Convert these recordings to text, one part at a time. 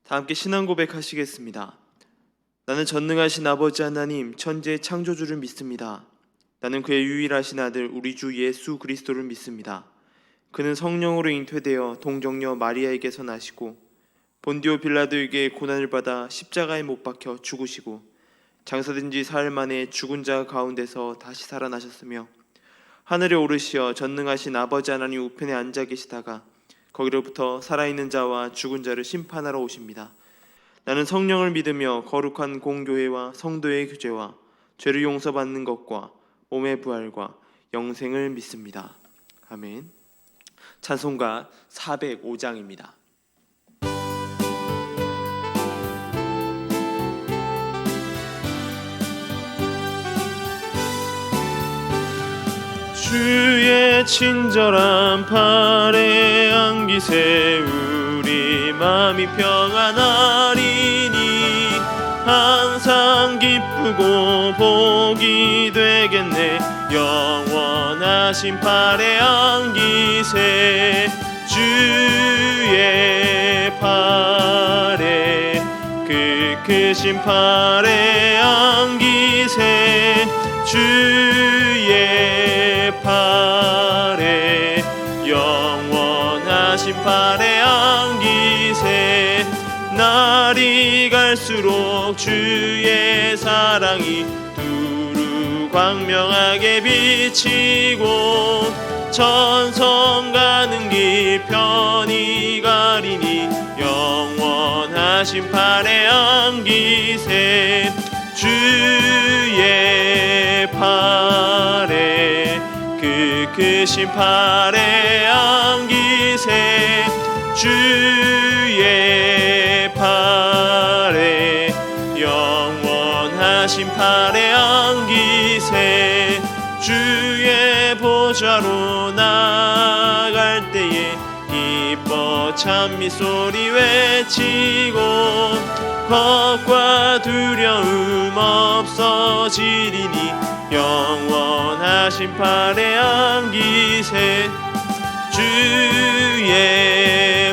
다 함께 신앙 고백하시겠습니다. 나는 전능하신 아버지 하나님 천지의 창조주를 믿습니다. 나는 그의 유일하신 아들 우리 주 예수 그리스도를 믿습니다. 그는 성령으로 잉태되어 동정녀 마리아에게서 나시고 본디오 빌라도에게 고난을 받아 십자가에 못 박혀 죽으시고 장사된 지 사흘 만에 죽은 자 가운데서 다시 살아나셨으며 하늘에 오르시어 전능하신 아버지 하나님 우편에 앉아 계시다가 거기로부터 살아있는 자와 죽은 자를 심판하러 오십니다. 나는 성령을 믿으며 거룩한 공교회와 성도의 교제와 죄를 용서받는 것과 몸의 부활과 영생을 믿습니다. 아멘. 찬송가 405장입니다. 주의 친절한 팔에 안기세 우리 마음이 평안하리니 항상 기쁘고 복이 되겠네. 영원하신 팔에 안기세 주의 팔에 그 크신 팔에 안기세 주의 팔에 영원하신 팔에 안기세. 날이 갈수록 주의 사랑이 두루 광명하게 비치고 천성 가는 길 편히 가리니 영원하신 팔에 안기세 주의 팔에 그 크신 팔에 안기세 주의 팔에 영원하신 팔에 안기세. 주의 보좌로 나갈 때에 기뻐 찬미 소리 외치고 겁과 두려움 없어지리니 영원하신 팔에 안기세 주의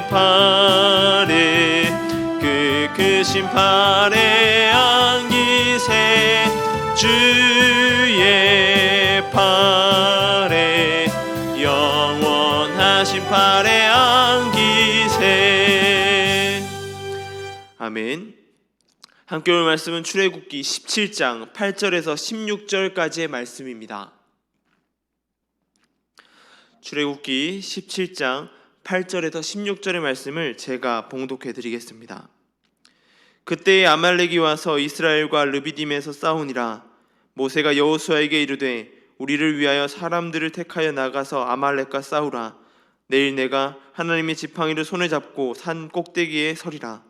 팔에 그 크신 팔에 안기세 주의 팔에 영원하신 팔에 안기세. 아멘. 함께 올 말씀은 출애굽기 17장 8절에서 16절까지의 말씀입니다. 출애굽기 17장 8절에서 16절의 말씀을 제가 봉독해 드리겠습니다. 그때에 아말렉이 와서 이스라엘과 르비딤에서 싸우니라. 모세가 여호수아에게 이르되 우리를 위하여 사람들을 택하여 나가서 아말렉과 싸우라. 내일 내가 하나님의 지팡이를 손에 잡고 산 꼭대기에 서리라.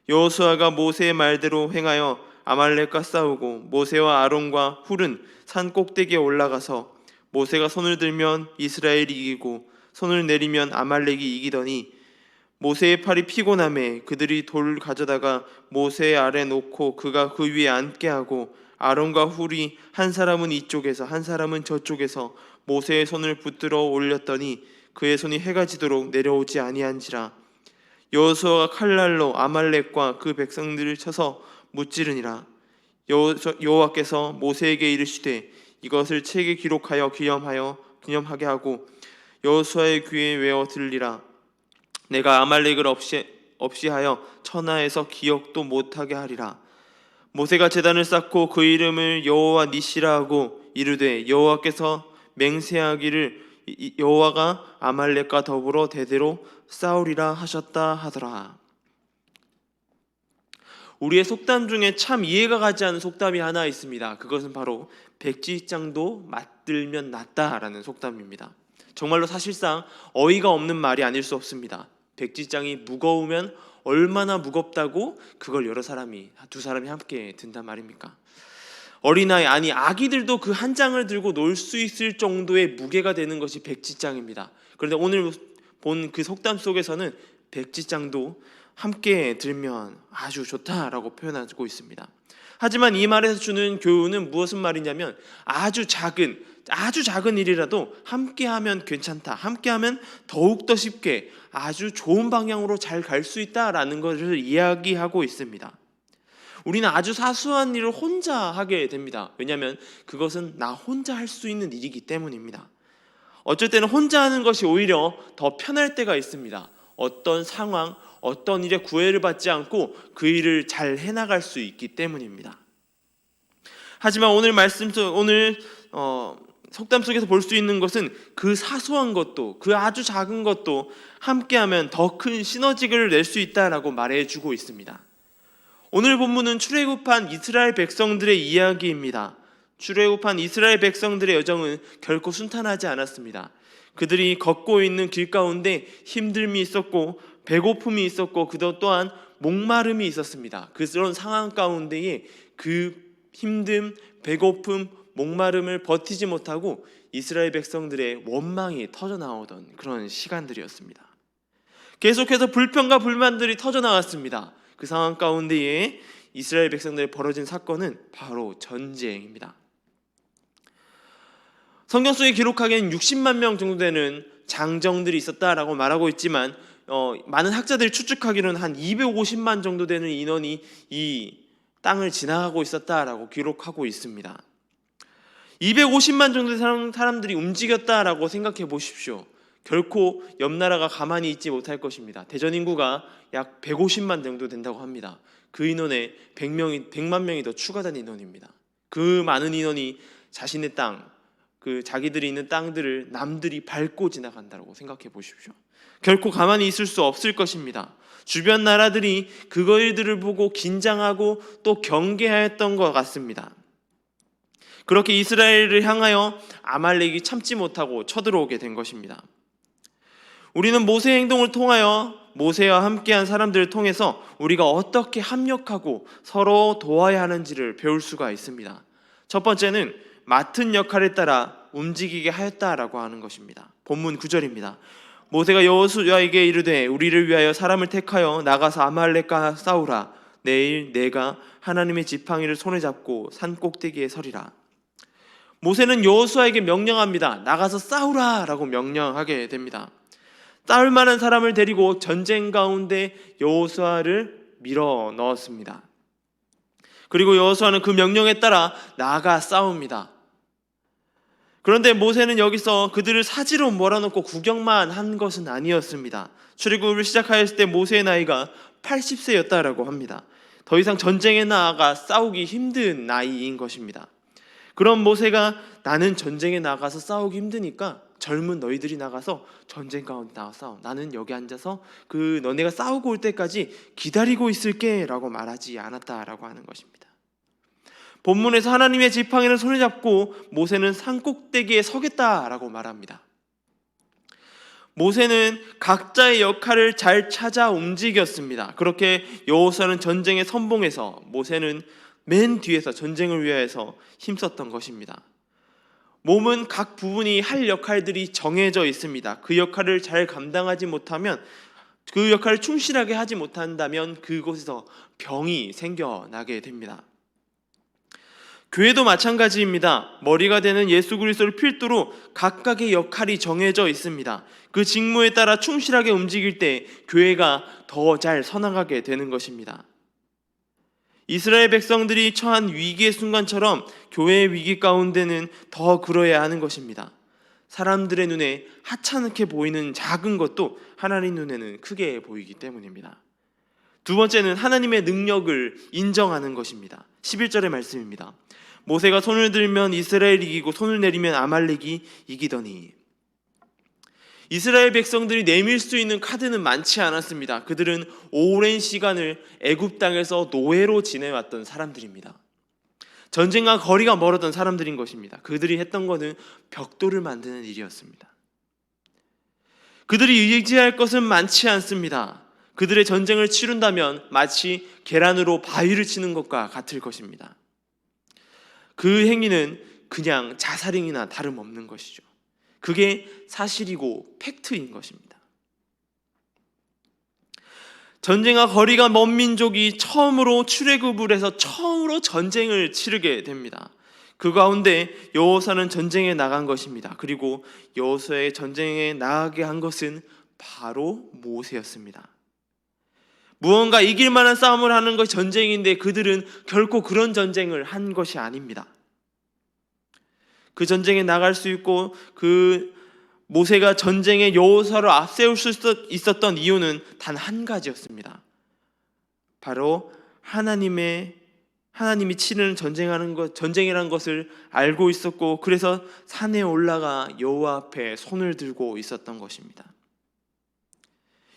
여호수아가 모세의 말대로 행하여 아말렉과 싸우고 모세와 아론과 훌은 산 꼭대기에 올라가서 모세가 손을 들면 이스라엘이 이기고 손을 내리면 아말렉이 이기더니 모세의 팔이 피곤하매 그들이 돌 가져다가 모세의 아래 놓고 그가 그 위에 앉게 하고 아론과 훌이 한 사람은 이쪽에서 한 사람은 저쪽에서 모세의 손을 붙들어 올렸더니 그의 손이 해가 지도록 내려오지 아니한지라. 여호수아가 칼날로 아말렉과 그 백성들을 쳐서 무찌르니라. 여호와께서 모세에게 이르시되 이것을 책에 기록하여 기념하게 하고 여호수아의 귀에 외워 들리라. 내가 아말렉을 없이하여 천하에서 기억도 못하게 하리라. 모세가 제단을 쌓고 그 이름을 여호와 니시라 하고 이르되 여호와께서 맹세하기를 여호와가 아말렉과 더불어 대대로 싸우리라 하셨다 하더라. 우리의 속담 중에 참 이해가 가지 않는 속담이 하나 있습니다. 그것은 바로 백지장도 맞들면 낫다라는 속담입니다. 정말로 사실상 어이가 없는 말이 아닐 수 없습니다. 백지장이 무거우면 얼마나 무겁다고 그걸 두 사람이 함께 든단 말입니까? 어린아이, 아니 아기들도 그 한 장을 들고 놀 수 있을 정도의 무게가 되는 것이 백지장입니다. 그런데 오늘 본 그 속담 속에서는 백지장도 함께 들면 아주 좋다라고 표현하고 있습니다. 하지만 이 말에서 주는 교훈은 무엇인 말이냐면 아주 작은 아주 작은 일이라도 함께하면 괜찮다, 함께하면 더욱더 쉽게 아주 좋은 방향으로 잘 갈 수 있다라는 것을 이야기하고 있습니다. 우리는 아주 사소한 일을 혼자 하게 됩니다. 왜냐하면 그것은 나 혼자 할 수 있는 일이기 때문입니다. 어쩔 때는 혼자 하는 것이 오히려 더 편할 때가 있습니다. 어떤 상황, 어떤 일에 구애를 받지 않고 그 일을 잘 해나갈 수 있기 때문입니다. 하지만 오늘 속담 속에서 볼 수 있는 것은 그 사소한 것도, 그 아주 작은 것도 함께하면 더 큰 시너지를 낼 수 있다라고 말해주고 있습니다. 오늘 본문은 출애굽한 이스라엘 백성들의 이야기입니다. 출애굽한 이스라엘 백성들의 여정은 결코 순탄하지 않았습니다. 그들이 걷고 있는 길 가운데 힘듦이 있었고 배고픔이 있었고 그것 또한 목마름이 있었습니다. 그런 상황 가운데에 그 힘듦, 배고픔, 목마름을 버티지 못하고 이스라엘 백성들의 원망이 터져나오던 그런 시간들이었습니다. 계속해서 불평과 불만들이 터져나왔습니다. 그 상황 가운데에 이스라엘 백성들이 벌어진 사건은 바로 전쟁입니다. 성경 속에 기록하기에는 60만 명 정도 되는 장정들이 있었다라고 말하고 있지만 많은 학자들이 추측하기로는 한 250만 정도 되는 인원이 이 땅을 지나가고 있었다라고 기록하고 있습니다. 250만 정도의 사람들이 움직였다라고 생각해 보십시오. 결코 옆 나라가 가만히 있지 못할 것입니다. 대전 인구가 약 150만 정도 된다고 합니다. 그 인원에 100만 명이 더 추가된 인원입니다. 그 많은 인원이 자신의 땅, 그 자기들이 있는 땅들을 남들이 밟고 지나간다고 생각해 보십시오. 결코 가만히 있을 수 없을 것입니다. 주변 나라들이 그들을 보고 긴장하고 또 경계하였던 것 같습니다. 그렇게 이스라엘을 향하여 아말렉이 참지 못하고 쳐들어오게 된 것입니다. 우리는 모세의 행동을 통하여 모세와 함께한 사람들을 통해서 우리가 어떻게 합력하고 서로 도와야 하는지를 배울 수가 있습니다. 첫 번째는 맡은 역할에 따라 움직이게 하였다라고 하는 것입니다. 본문 9절입니다. 모세가 여호수아에게 이르되 우리를 위하여 사람을 택하여 나가서 아말렉과 싸우라. 내일 내가 하나님의 지팡이를 손에 잡고 산 꼭대기에 서리라. 모세는 여호수아에게 명령합니다. 나가서 싸우라라고 명령하게 됩니다. 싸울 만한 사람을 데리고 전쟁 가운데 여호수아를 밀어 넣었습니다. 그리고 여호수아는 그 명령에 따라 나아가 싸웁니다. 그런데 모세는 여기서 그들을 사지로 몰아넣고 구경만 한 것은 아니었습니다. 출애굽을 시작하였을 때 모세의 나이가 80세였다라고 합니다. 더 이상 전쟁에 나아가 싸우기 힘든 나이인 것입니다. 그런 모세가 나는 전쟁에 나가서 싸우기 힘드니까 젊은 너희들이 나가서 전쟁 가운데 나가 싸워. 나는 여기 앉아서 너네가 싸우고 올 때까지 기다리고 있을게 라고 말하지 않았다라고 하는 것입니다. 본문에서 하나님의 지팡이를 손에 잡고 모세는 산꼭대기에 서겠다라고 말합니다. 모세는 각자의 역할을 잘 찾아 움직였습니다. 그렇게 여호수아는 전쟁에 선봉해서 모세는 맨 뒤에서 전쟁을 위하여서 힘썼던 것입니다. 몸은 각 부분이 할 역할들이 정해져 있습니다. 그 역할을 잘 감당하지 못하면, 그 역할을 충실하게 하지 못한다면 그곳에서 병이 생겨나게 됩니다. 교회도 마찬가지입니다. 머리가 되는 예수 그리스도를 필두로 각각의 역할이 정해져 있습니다. 그 직무에 따라 충실하게 움직일 때 교회가 더 잘 서나가게 되는 것입니다. 이스라엘 백성들이 처한 위기의 순간처럼 교회의 위기 가운데는 더 그러해야 하는 것입니다. 사람들의 눈에 하찮게 보이는 작은 것도 하나님 눈에는 크게 보이기 때문입니다. 두 번째는 하나님의 능력을 인정하는 것입니다. 11절의 말씀입니다. 모세가 손을 들면 이스라엘이 이기고 손을 내리면 아말렉이 이기더니. 이스라엘 백성들이 내밀 수 있는 카드는 많지 않았습니다. 그들은 오랜 시간을 애굽 땅에서 노예로 지내왔던 사람들입니다. 전쟁과 거리가 멀었던 사람들인 것입니다. 그들이 했던 것은 벽돌을 만드는 일이었습니다. 그들이 의지할 것은 많지 않습니다. 그들의 전쟁을 치룬다면 마치 계란으로 바위를 치는 것과 같을 것입니다. 그 행위는 그냥 자살행위나 다름없는 것이죠. 그게 사실이고 팩트인 것입니다. 전쟁과 거리가 먼 민족이 처음으로 출애굽을 해서 처음으로 전쟁을 치르게 됩니다. 그 가운데 여호사는 전쟁에 나간 것입니다. 그리고 여호사의 전쟁에 나가게 한 것은 바로 모세였습니다. 무언가 이길 만한 싸움을 하는 것이 전쟁인데 그들은 결코 그런 전쟁을 한 것이 아닙니다. 그 전쟁에 나갈 수 있고 그 모세가 전쟁에 여호사를 앞세울 수 있었던 이유는 단 한 가지였습니다. 바로 하나님이 치르는 전쟁이라는 것을 알고 있었고, 그래서 산에 올라가 여호와 앞에 손을 들고 있었던 것입니다.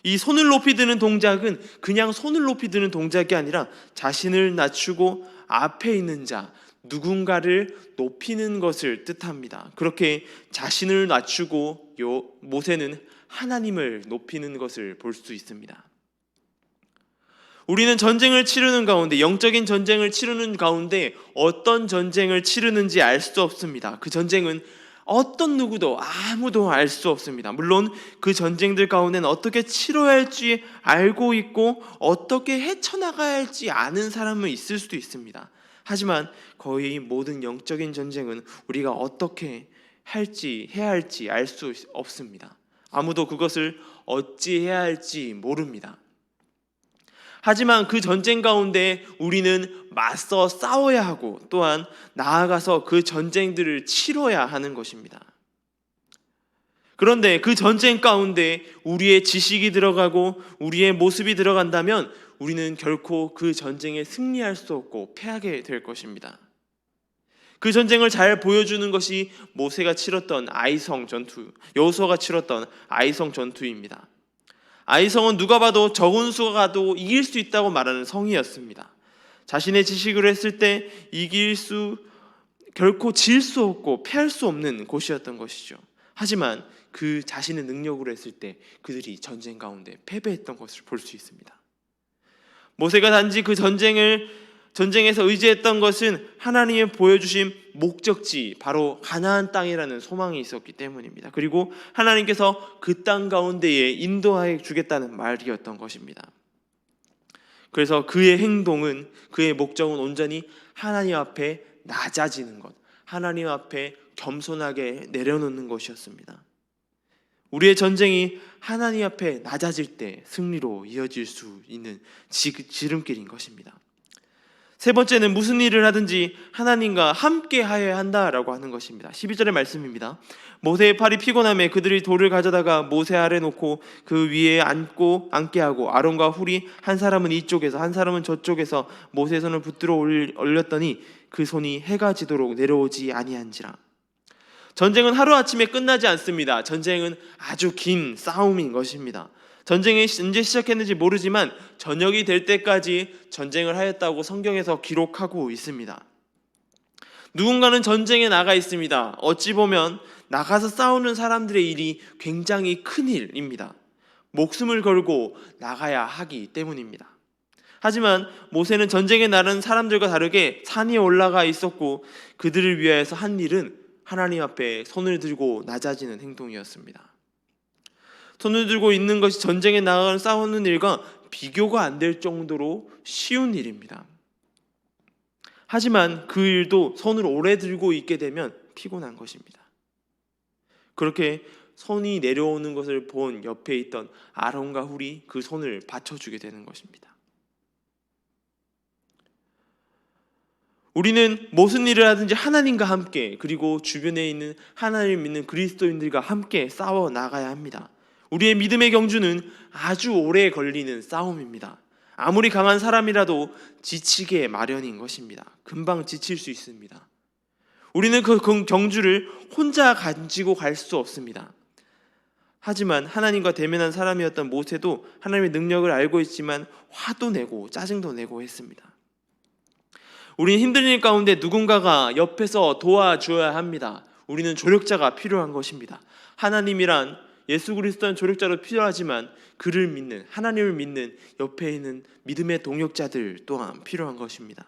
이 손을 높이 드는 동작은 그냥 손을 높이 드는 동작이 아니라 자신을 낮추고 앞에 있는 자, 누군가를 높이는 것을 뜻합니다. 그렇게 자신을 낮추고 모세는 하나님을 높이는 것을 볼 수 있습니다. 우리는 전쟁을 치르는 가운데, 영적인 전쟁을 치르는 가운데 어떤 전쟁을 치르는지 알 수 없습니다. 그 전쟁은 어떤 누구도 아무도 알 수 없습니다. 물론 그 전쟁들 가운데는 어떻게 치러야 할지 알고 있고 어떻게 헤쳐나가야 할지 아는 사람은 있을 수도 있습니다. 하지만 거의 모든 영적인 전쟁은 우리가 어떻게 해야 할지 알 수 없습니다. 아무도 그것을 어찌 해야 할지 모릅니다. 하지만 그 전쟁 가운데 우리는 맞서 싸워야 하고 또한 나아가서 그 전쟁들을 치러야 하는 것입니다. 그런데 그 전쟁 가운데 우리의 지식이 들어가고 우리의 모습이 들어간다면 우리는 결코 그 전쟁에 승리할 수 없고 패하게 될 것입니다. 그 전쟁을 잘 보여주는 것이 모세가 치렀던 아이성 전투, 여호수아가 치렀던 아이성 전투입니다. 아이성은 누가 봐도 적은 수가 가도 이길 수 있다고 말하는 성이었습니다. 자신의 지식으로 했을 때 결코 질 수 없고 패할 수 없는 곳이었던 것이죠. 하지만 그 자신의 능력으로 했을 때 그들이 전쟁 가운데 패배했던 것을 볼 수 있습니다. 모세가 단지 그 전쟁에서 의지했던 것은 하나님의 보여주신 목적지, 바로 가나안 땅이라는 소망이 있었기 때문입니다. 그리고 하나님께서 그 땅 가운데에 인도하여 주겠다는 말이었던 것입니다. 그래서 그의 행동은, 그의 목적은 온전히 하나님 앞에 낮아지는 것, 하나님 앞에 겸손하게 내려놓는 것이었습니다. 우리의 전쟁이 하나님 앞에 낮아질 때 승리로 이어질 수 있는 지름길인 것입니다. 세 번째는 무슨 일을 하든지 하나님과 함께 하여야 한다라고 하는 것입니다. 12절의 말씀입니다. 모세의 팔이 피곤함에 그들이 돌을 가져다가 모세 아래 놓고 그 위에 앉게 하고 아론과 훌이 한 사람은 이쪽에서 한 사람은 저쪽에서 모세의 손을 붙들어 올렸더니 그 손이 해가 지도록 내려오지 아니한지라. 전쟁은 하루아침에 끝나지 않습니다. 전쟁은 아주 긴 싸움인 것입니다. 전쟁이 언제 시작했는지 모르지만 저녁이 될 때까지 전쟁을 하였다고 성경에서 기록하고 있습니다. 누군가는 전쟁에 나가 있습니다. 어찌 보면 나가서 싸우는 사람들의 일이 굉장히 큰 일입니다. 목숨을 걸고 나가야 하기 때문입니다. 하지만 모세는 전쟁에 나른 사람들과 다르게 산에 올라가 있었고 그들을 위하여서 한 일은 하나님 앞에 손을 들고 낮아지는 행동이었습니다. 손을 들고 있는 것이 전쟁에 나가 싸우는 일과 비교가 안 될 정도로 쉬운 일입니다. 하지만 그 일도 손을 오래 들고 있게 되면 피곤한 것입니다. 그렇게 손이 내려오는 것을 본 옆에 있던 아론과 훌이 그 손을 받쳐주게 되는 것입니다. 우리는 무슨 일을 하든지 하나님과 함께, 그리고 주변에 있는 하나님을 믿는 그리스도인들과 함께 싸워 나가야 합니다. 우리의 믿음의 경주는 아주 오래 걸리는 싸움입니다. 아무리 강한 사람이라도 지치게 마련인 것입니다. 금방 지칠 수 있습니다. 우리는 그 경주를 혼자 가지고 갈 수 없습니다. 하지만 하나님과 대면한 사람이었던 모세도 하나님의 능력을 알고 있지만 화도 내고 짜증도 내고 했습니다. 우리는 힘든 일 가운데 누군가가 옆에서 도와줘야 합니다. 우리는 조력자가 필요한 것입니다. 하나님이란, 예수 그리스도는 조력자로 필요하지만 그를 믿는, 하나님을 믿는 옆에 있는 믿음의 동역자들 또한 필요한 것입니다.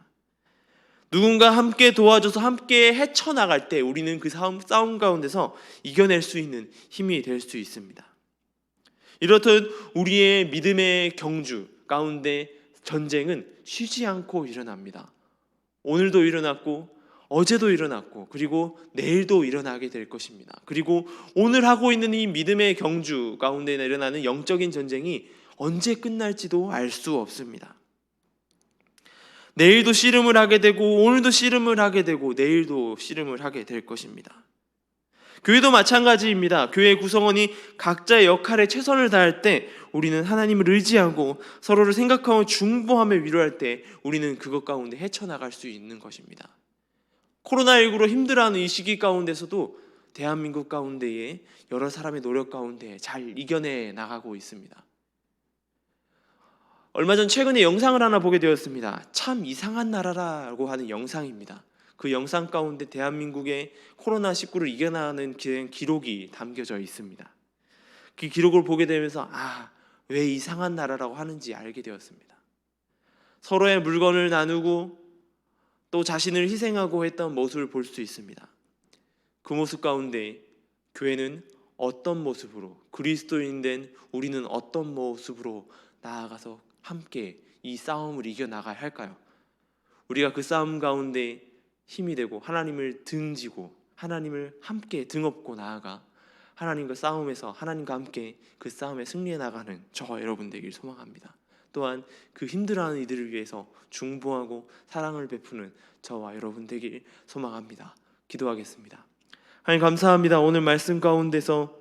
누군가 함께 도와줘서 함께 헤쳐나갈 때 우리는 그 싸움 가운데서 이겨낼 수 있는 힘이 될 수 있습니다. 이렇듯 우리의 믿음의 경주 가운데 전쟁은 쉬지 않고 일어납니다. 오늘도 일어났고 어제도 일어났고 그리고 내일도 일어나게 될 것입니다. 그리고 오늘 하고 있는 이 믿음의 경주 가운데 일어나는 영적인 전쟁이 언제 끝날지도 알 수 없습니다. 내일도 씨름을 하게 되고 오늘도 씨름을 하게 되고 내일도 씨름을 하게 될 것입니다. 교회도 마찬가지입니다. 교회 구성원이 각자의 역할에 최선을 다할 때 우리는 하나님을 의지하고 서로를 생각하고 중보하며 위로할 때 우리는 그것 가운데 헤쳐나갈 수 있는 것입니다. 코로나19로 힘들어하는 이 시기 가운데서도 대한민국 가운데에 여러 사람의 노력 가운데 잘 이겨내 나가고 있습니다. 얼마 전 최근에 영상을 하나 보게 되었습니다. 참 이상한 나라라고 하는 영상입니다. 그 영상 가운데 대한민국의 코로나19를 이겨나가는 기록이 담겨져 있습니다. 그 기록을 보게 되면서 왜 이상한 나라라고 하는지 알게 되었습니다. 서로의 물건을 나누고 또 자신을 희생하고 했던 모습을 볼 수 있습니다. 그 모습 가운데 교회는 어떤 모습으로, 그리스도인 된 우리는 어떤 모습으로 나아가서 함께 이 싸움을 이겨나가야 할까요? 우리가 그 싸움 가운데 힘이 되고 하나님을 등지고 하나님을 함께 등업고 나아가 하나님과 싸움에서 하나님과 함께 그 싸움에 승리해 나가는 저와 여러분 되길 소망합니다. 또한 그 힘들어하는 이들을 위해서 중보하고 사랑을 베푸는 저와 여러분 되길 소망합니다. 기도하겠습니다. 하나님 감사합니다. 오늘 말씀 가운데서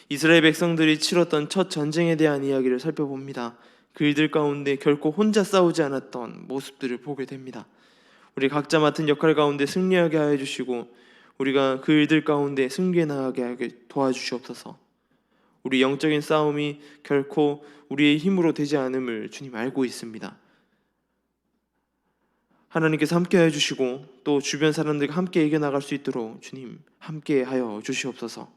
이스라엘 백성들이 치렀던 첫 전쟁에 대한 이야기를 살펴봅니다. 그 일들 가운데 결코 혼자 싸우지 않았던 모습들을 보게 됩니다. 우리 각자 맡은 역할 가운데 승리하게 하여 주시고 우리가 그 일들 가운데 승리해 나가게 하게 도와주시옵소서. 우리 영적인 싸움이 결코 우리의 힘으로 되지 않음을 주님 알고 있습니다. 하나님께서 함께 하여 주시고 또 주변 사람들과 함께 이겨나갈 수 있도록 주님 함께 하여 주시옵소서.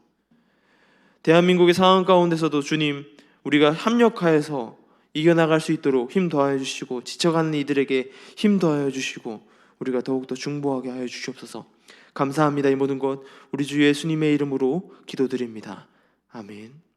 대한민국의 상황 가운데서도 주님 우리가 협력하여서 이겨나갈 수 있도록 힘 더하여 주시고 지쳐가는 이들에게 힘 더하여 주시고 우리가 더욱더 중보하게 하여 주시옵소서. 감사합니다. 이 모든 것 우리 주 예수님의 이름으로 기도드립니다. 아멘.